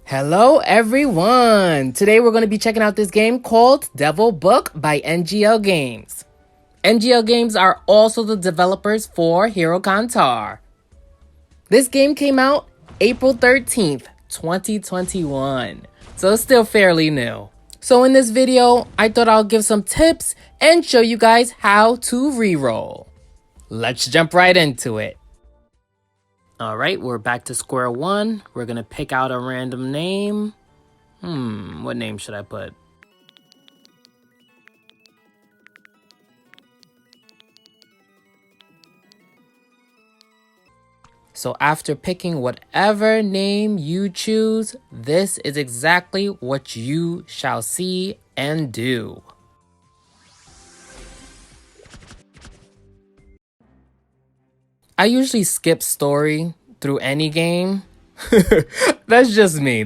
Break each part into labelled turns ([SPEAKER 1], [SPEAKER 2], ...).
[SPEAKER 1] Hello everyone! Today we're going to be checking out this game called Devil Book by NGL Games. NGL Games are also the developers for Hero Kantar. This game came out April 13th, 2021, so it's still fairly new. So in this video, I thought I'll give some tips and show you guys how to reroll. Let's jump right into it. Alright, we're back to square one. We're gonna pick out a random name. What name should I put? So after picking whatever name you choose, this is exactly what you shall see and do. I usually skip story through any game. That's just me.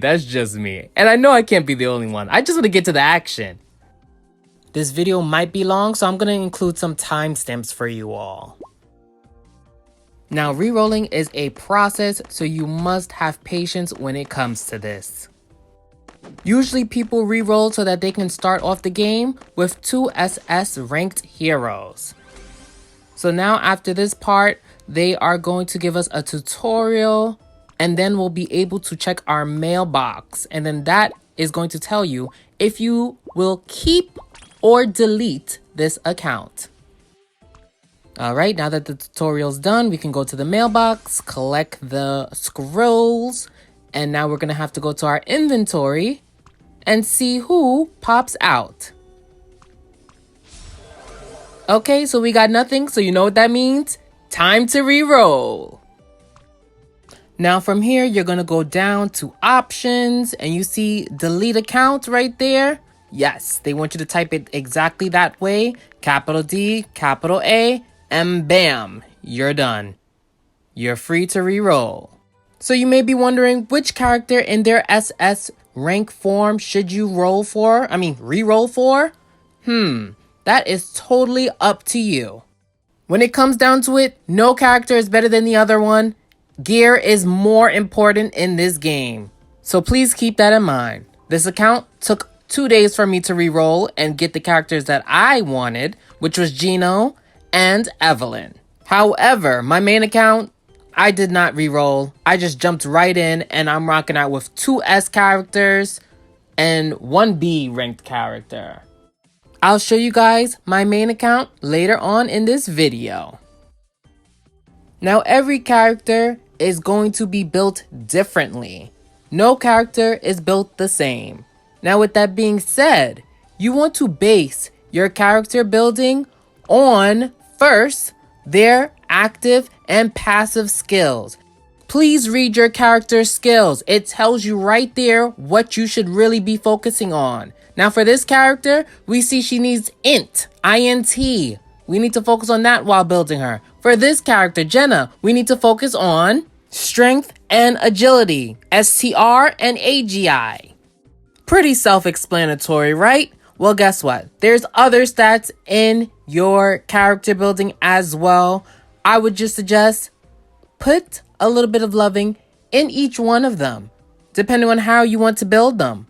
[SPEAKER 1] And I know I can't be the only one. I just want to get to the action. This video might be long, so I'm going to include some timestamps for you all. Now, rerolling is a process, so you must have patience when it comes to this. Usually people reroll so that they can start off the game with 2 SS ranked heroes. So now after this part, they are going to give us a tutorial, and then we'll be able to check our mailbox. And then that is going to tell you if you will keep or delete this account. All right, now that the tutorial's done, we can go to the mailbox, collect the scrolls, and now we're gonna have to go to our inventory and see who pops out. Okay, so we got nothing, so you know what that means? Time to re-roll. Now from here, you're gonna go down to options and you see delete account right there. Yes, they want you to type it exactly that way. Capital D, capital A, and bam, you're done. You're free to re-roll. So you may be wondering which character in their SS rank form should you re-roll for? That is totally up to you. When it comes down to it, no character is better than the other one. Gear is more important in this game. So please keep that in mind. This account took 2 days for me to re-roll and get the characters that I wanted, which was Gino and Evelyn. However, my main account, I did not re-roll. I just jumped right in and I'm rocking out with 2 S characters and 1 B ranked character. I'll show you guys my main account later on in this video. Now every character is going to be built differently. No character is built the same. Now with that being said, you want to base your character building on first, their active and passive skills. Please read your character's skills. It tells you right there what you should really be focusing on. Now for this character, we see she needs INT, INT. We need to focus on that while building her. For this character, Jenna, we need to focus on strength and agility, STR and AGI. Pretty self-explanatory, right? Well, guess what? There's other stats in your character building as well. I would just suggest put a little bit of loving in each one of them, depending on how you want to build them.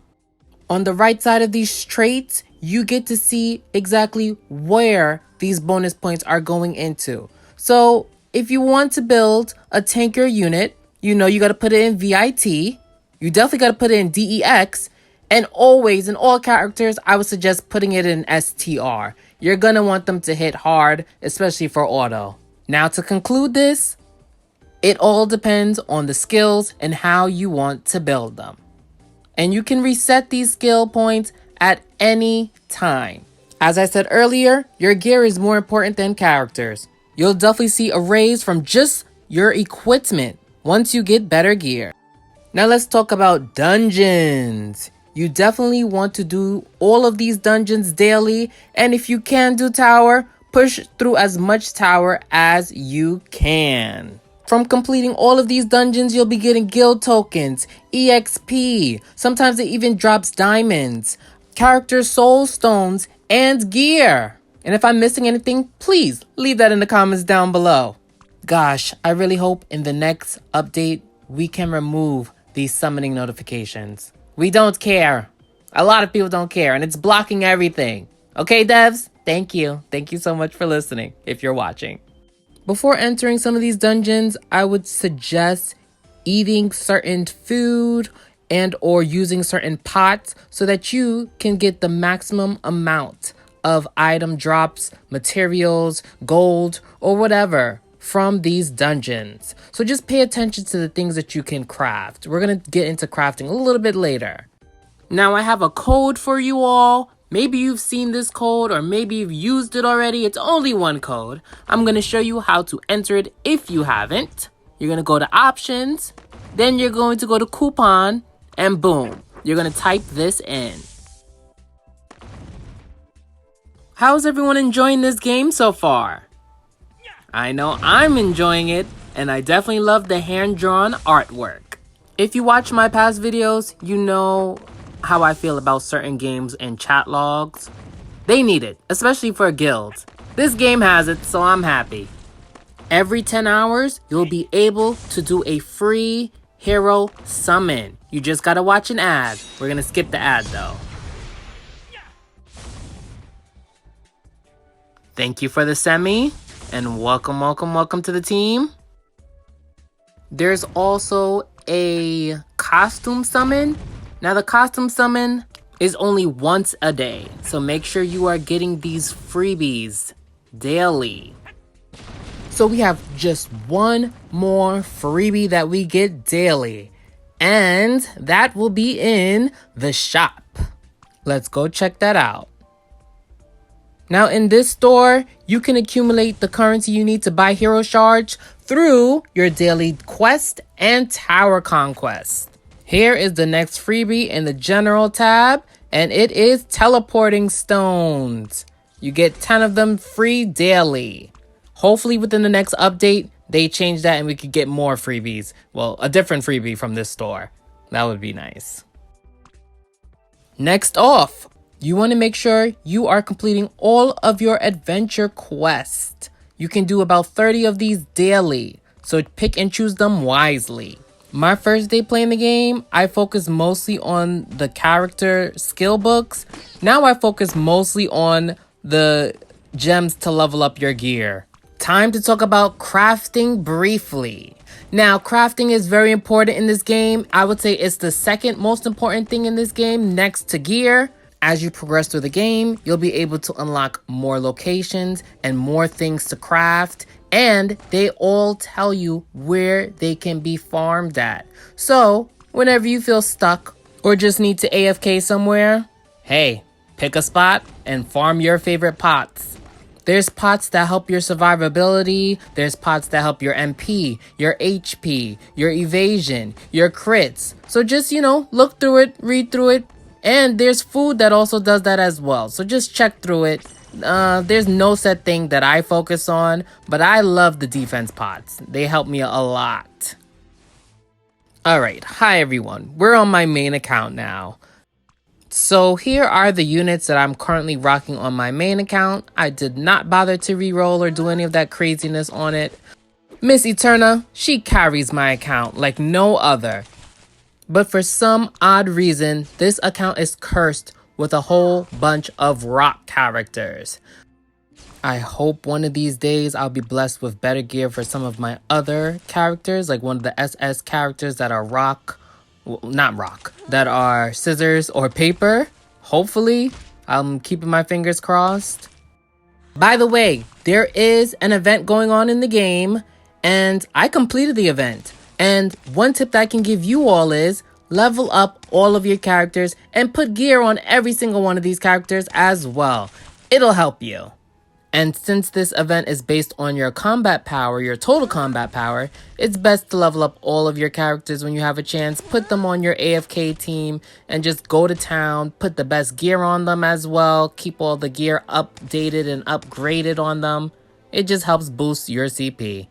[SPEAKER 1] On the right side of these traits, you get to see exactly where these bonus points are going into. So if you want to build a tanker unit, you know you got to put it in VIT. You definitely got to put it in DEX. And always, in all characters, I would suggest putting it in STR. You're going to want them to hit hard, especially for auto. Now to conclude this, it all depends on the skills and how you want to build them. And you can reset these skill points at any time. As I said earlier, your gear is more important than characters. You'll definitely see a raise from just your equipment once you get better gear. Now let's talk about dungeons. You definitely want to do all of these dungeons daily, and if you can do tower, push through as much tower as you can. From completing all of these dungeons, you'll be getting guild tokens, EXP, sometimes it even drops diamonds, character soul stones, and gear. And if I'm missing anything, please leave that in the comments down below. Gosh, I really hope in the next update we can remove these summoning notifications. We don't care. A lot of people don't care, and it's blocking everything. Okay, devs? Thank you. Thank you so much for listening, if you're watching. Before entering some of these dungeons, I would suggest eating certain food and or using certain pots so that you can get the maximum amount of item drops, materials, gold, or whatever from these dungeons. So just pay attention to the things that you can craft. We're going to get into crafting a little bit later. Now I have a code for you all. Maybe you've seen this code or maybe you've used it already. It's only one code. I'm going to show you how to enter it if you haven't. You're going to go to options, then you're going to go to coupon, and boom, you're going to type this in. How's everyone enjoying this game so far? I know I'm enjoying it, and I definitely love the hand-drawn artwork. If you watch my past videos, you know how I feel about certain games and chat logs. They need it, especially for guilds. This game has it, so I'm happy. Every 10 hours, you'll be able to do a free hero summon. You just gotta watch an ad. We're gonna skip the ad though. Thank you for the semi, and welcome to the team. There's also a costume summon. Now the costume summon is only once a day, so make sure you are getting these freebies daily. So we have just one more freebie that we get daily, and that will be in the shop. Let's go check that out. Now in this store, you can accumulate the currency you need to buy hero shards through your daily quest and tower conquest. Here is the next freebie in the general tab, and it is teleporting stones. You get 10 of them free daily. Hopefully within the next update, they change that and we could get more freebies. Well, a different freebie from this store. That would be nice. Next off, you want to make sure you are completing all of your adventure quests. You can do about 30 of these daily, so pick and choose them wisely. My first day playing the game, I focused mostly on the character skill books. Now I focus mostly on the gems to level up your gear. Time to talk about crafting briefly. Now, crafting is very important in this game. I would say it's the second most important thing in this game next to gear. As you progress through the game, you'll be able to unlock more locations and more things to craft, and they all tell you where they can be farmed at. So, whenever you feel stuck or just need to AFK somewhere, hey, pick a spot and farm your favorite pots. There's pots that help your survivability, there's pots that help your MP, your HP, your evasion, your crits. So just, look through it, read through it, and there's food that also does that as well. So just check through it. There's no set thing that I focus on, but I love the defense pots. They help me a lot. Alright, hi everyone. We're on my main account now. So here are the units that I'm currently rocking on my main account. I did not bother to re-roll or do any of that craziness on it. Miss Eterna, she carries my account like no other. But for some odd reason, this account is cursed with a whole bunch of rock characters. I hope one of these days I'll be blessed with better gear for some of my other characters, like one of the SS characters that are rock. Well, not rock, that are scissors or paper. Hopefully, I'm keeping my fingers crossed. By the way, there is an event going on in the game, and I completed the event. And one tip that I can give you all is level up all of your characters and put gear on every single one of these characters as well. It'll help you. And since this event is based on your combat power, your total combat power, it's best to level up all of your characters when you have a chance. Put them on your AFK team and just go to town. Put the best gear on them as well. Keep all the gear updated and upgraded on them. It just helps boost your CP.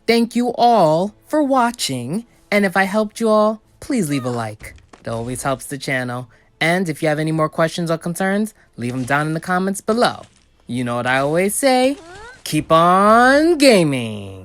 [SPEAKER 1] Thank you all for watching. And if I helped you all, please leave a like. That always helps the channel. And if you have any more questions or concerns, leave them down in the comments below. You know what I always say, keep on gaming.